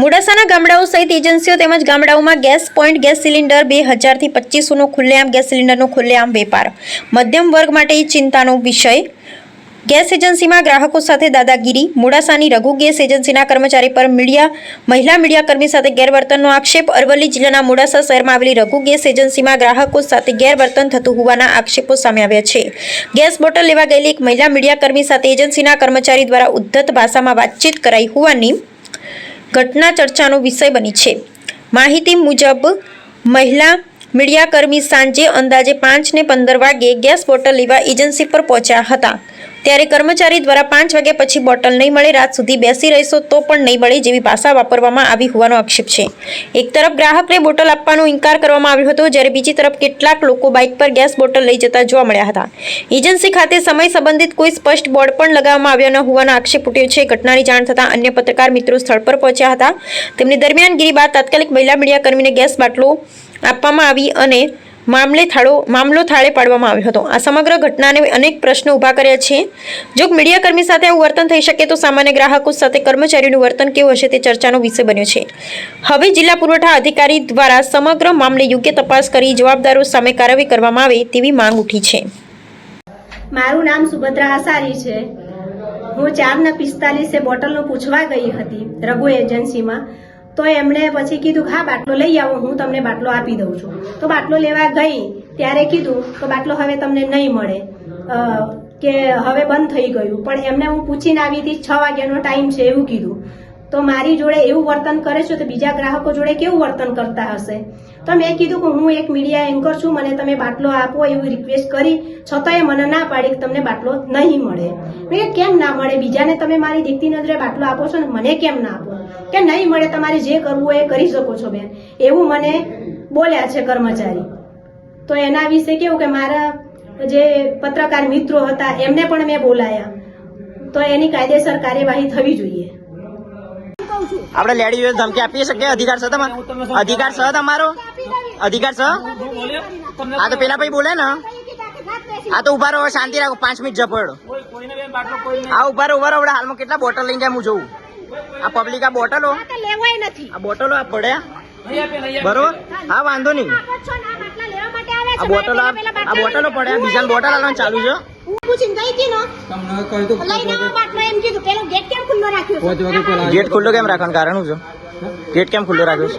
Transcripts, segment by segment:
મોડાસાના ગામડાઓ સહિત એજન્સીઓ તેમજ ગામડાઓમાં ગેસ પોઈન્ટ ગેસ સિલિન્ડર 2000 થી 2500નો ખુલ્લેઆમ ગેસ સિલિન્ડરનો ખુલ્લેઆમ વેપાર મધ્યમ વર્ગ માટે ચિંતાનો વિષય। ગેસ એજન્સીમાં ગ્રાહકો સાથે દાદાગીરી। મોડાસાની રઘુ ગેસ એજન્સીના કર્મચારી પર મહિલા મીડિયાકર્મી સાથે ગેરવર્તનનો આક્ષેપ। અરવલ્લી જિલ્લાના મોડાસા શહેરમાં આવેલી રઘુ ગેસ એજન્સીમાં ગ્રાહકો સાથે ગેરવર્તન થતું હોવાના આક્ષેપો સામે આવ્યા છે। ગેસ બોટલ લેવા ગયેલી એક મહિલા મીડિયાકર્મી સાથે એજન્સીના કર્મચારી દ્વારા ઉદ્ધત ભાષામાં વાતચીત કરાઈ હોવાની ઘટના ચર્ચાનો વિષય બની છે। માહિતી મુજબ મહિલા મીડિયાકર્મી સાંજે અંદાજે 5 ને 15 વાગે ગેસ બોટલ લેવા એજન્સી પર પહોંચ્યા હતા। ત્યારે કર્મચારી દ્વારા 5 વાગ્યા પછી બોટલ નહીં મળે, રાત સુધી બેસી રહેશો તો પણ નહીં મળે જેવી ભાષા વાપરવામાં આવી હોવાનો આક્ષેપ છે। એક તરફ ગ્રાહકને બોટલ આપવાનો ઇનકાર કરવામાં આવ્યો હતો, જ્યારે બીજી તરફ કેટલાક લોકો બાઇક પર ગેસ બોટલ લઈ જતા જોવા મળ્યા હતા। એજન્સી ખાતે સમય સંબંધિત કોઈ સ્પષ્ટ બોર્ડ પણ લગાવવામાં આવ્યા ન હોવાનો આક્ષેપ ઉઠ્યો છે। ઘટનાની જાણ થતાં અન્ય પત્રકાર મિત્રો સ્થળ પર પહોંચ્યા હતા। તેમની દરમિયાનગીરી બાદ તાત્કાલિક મહિલા મીડિયાકર્મીને ગેસ બાટલો આપવામાં આવી અને મામલો થાળે પાડવામાં આવ્યો હતો। આ સમગ્ર ઘટનાને અનેક પ્રશ્નો ઊભા કર્યા છે। જો મીડિયાકર્મી સાથે આવું વર્તન થઈ શકે તો સામાન્ય ગ્રાહકો સાથે કર્મચારીઓનું વર્તન કેવું હશે તે ચર્ચાનો વિષય બન્યો છે। હવે જિલ્લા પુરવઠા અધિકારી દ્વારા સમગ્ર મામલે યોગ્ય તપાસ કરી જવાબદારો સામે કાર્યવાહી કરવામાં આવે તેવી માંગ ઉઠી છે। મારું નામ સુભદ્રા આસારી છે। હું 4:45 બોટલનું પૂછવા ગઈ હતી રઘુ એજન્સીમાં, તો એમણે પછી કીધું હા બાટલો લઈ આવો, હું તમને બાટલો આપી દઉં છું। તો બાટલો લેવા ગઈ ત્યારે કીધું તો બાટલો હવે તમને નહીં મળે, કે હવે બંધ થઈ ગયું। પણ એમને હું પૂછીને આવી હતી 6 વાગ્યાનો ટાઈમ છે એવું કીધું। તો મારી જોડે એવું વર્તન કરે છે તો બીજા ગ્રાહકો જોડે કેવું વર્તન કરતા હશે? તો મેં કીધું કે હું એક મીડિયા એન્કર છું, મને તમે બાટલો આપો એવું રિક્વેસ્ટ કરી, છતાંય મને ના પાડી કે તમને બાટલો નહીં મળે। મેં કેમ ના મળે? બીજાને તમે મારી દીકતી નજરે બાટલો આપો છો ને મને કેમ ના આપો? કે નહીં મળે, તમારે જે કરવું હોય એ કરી શકો છો બેન, એવું મને બોલ્યા છે કર્મચારી। તો એના વિશે કેવું કે મારા જે પત્રકાર મિત્રો હતા એમને પણ મેં બોલાયા, તો એની કાયદેસર કાર્યવાહી થવી જોઈએ। આપણે લેડી ધમકી આપી શકીએ? અધિકાર છે તમારો? અધિકાર છે તમારો? અધિકાર છે? આ તો પેલા ભાઈ બોલે ને, આ તો ઉભા રહો, શાંતિ રાખો, 5 મિનિટ જપડો। આ ઉભા રહો હાલમાં કેટલા બોટલ લઈને જાય હું જોઉં। આ પબ્લિક આ બોટલો આ પડ્યા બરોબર? હા વાંધો નહીં, આ બોટલો પડ્યા, બીજા બોટલ આવવાનું ચાલુ છે। ગેટ ખુલ્લો કેમ રાખવાનું કારણ શું છે? ગેટ કેમ ખુલ્લો રાખ્યો છે?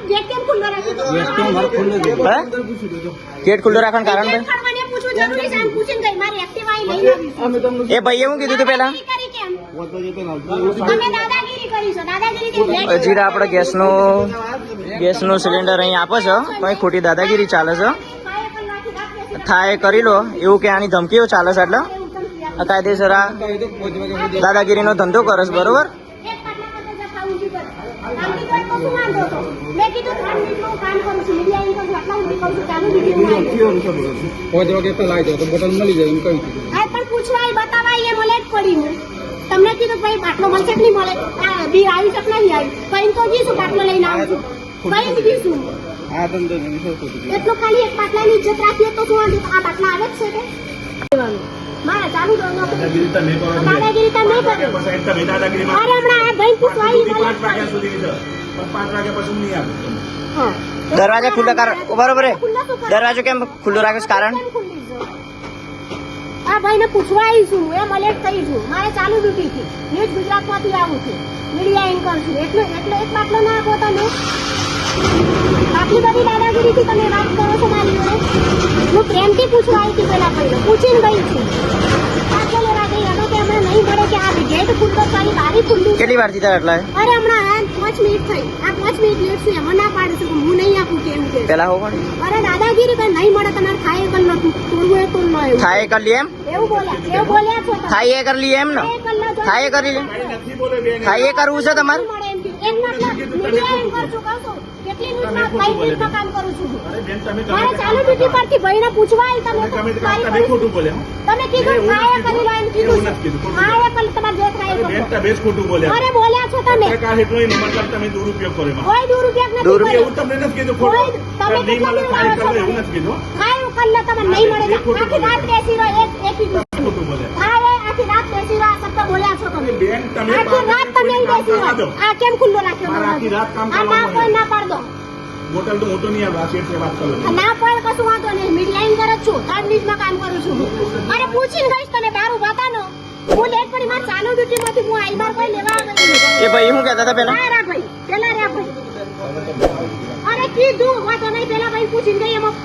ગેટ ખુલ્લો રાખવાનું કારણ એ ભાઈ એવું કીધું હતું પેલા? હજી આપણે ગેસનો સિલિન્ડર અહીં આપો છો તો અહીં ખોટી દાદાગીરી ચાલે છે। થાય કરી લો એવું કે આની ધમકીઓ ચાલે છે, એટલે કાયદેસર આ દાદાગીરીનો ધંધો કરે છે બરોબર? તમને કીધું ભાઈ બાટલો મળશે કે નહીં મળે, બી આવી શકે નહીં આવી, કઈ તો જઈશું બાટલો લઈને આવું છું, કઈ જઈશું એટલું ખાલી એક બાટલાની ઇજ્જત રાખીએ તો શું વાંધો? આ બાટલા આવે જ છે કે મારા ચાલુ દાદાગીરી નહીં કરો। અરે હમણાં આ ભાઈ પૂછવાય દરવાજા ખુલ્લા બરોબર? દરવાજો કેમ ખુલ્લો રાખ્યો? કારણ આ ભાઈને પૂછવા આવીશું, એમ અલર્ટ થઈ છું, મારે ચાલુ ડ્યુટી થી ન્યૂઝ ગુજરાતમાંથી આવું છું, મીડિયા એન્કર છું, એટલે એક બાટલો ના આપો તમે? આટલી બધી દાદાગીરીથી તમે વાત કરો છો મારી જોડે? હું પ્રેમથી પૂછવા આવી હતી પેલા ભાઈને, પૂછીને ગઈ છું, બાટલો લેવા ગઈ હવે કે હમણાં નહીં મળે, કે આ ગેટ ખુલ્લો કરી બારી ખુલ્લી। કેટલી વાર થતા એટલા? અરે હમણાં 5 મિનિટ થઈ, આ 5 મિનિટ લેટ છું, એમાં ના પાડું છું હું નહીં આપું કેમ કે પેલા હો પણ અરે દાદાગીરી કઈ નહીં મળે, તમારે થાય કર નથી તોડવું એ તોડ લો, થાય કરી લે એમ એવું બોલ્યા છો? થાય એ કરી લે એમ ને? થાય એ કરી લે, થાય એ કરવું છે તમારે? ચાલુ ડ્યુટી પરથી ભાઈને પૂછવા તમે કીધું અરે બોલ્યા છો તમે, કોઈ દુરુપયોગ નથી કર્યો, તમે નહીં મળે આખી રાત બેસી રહ્યો, એક આખી રાત બેસી રહો, આ શબ્દ બોલ્યા છો તમે. બેન, તમે આખી રાત તમે અહીં બેસી રહો. આ કેમ ખુલ્લો રાખ્યો મારે આખી રાત કામ આ ના કરવાનું કોઈ ના પાડ દો. બોટલ તો મોટો નહીં આવે, આ શેઠ વાત કરો. ના કોઈ કશું વાંધો નહીં. મિડલાઈન પર જ છું, 3 મિનિટમાં કામ કરું છું હું. અરે પૂછીને ગઈશ તને બહાર ઉભા હતા ને. હું લેટ પડી, મારે ચાલુ ડ્યુટીમાંથી હું આઈ બાર કોઈ લેવા આવી નહીં. એ ભાઈ શું કહેતા હતા પેલા? ના રા ભાઈ, પેલા રે ભાઈ. અરે કીધું વાંધો નહીં, પેલા ભાઈ પૂછીને ગઈ એમાં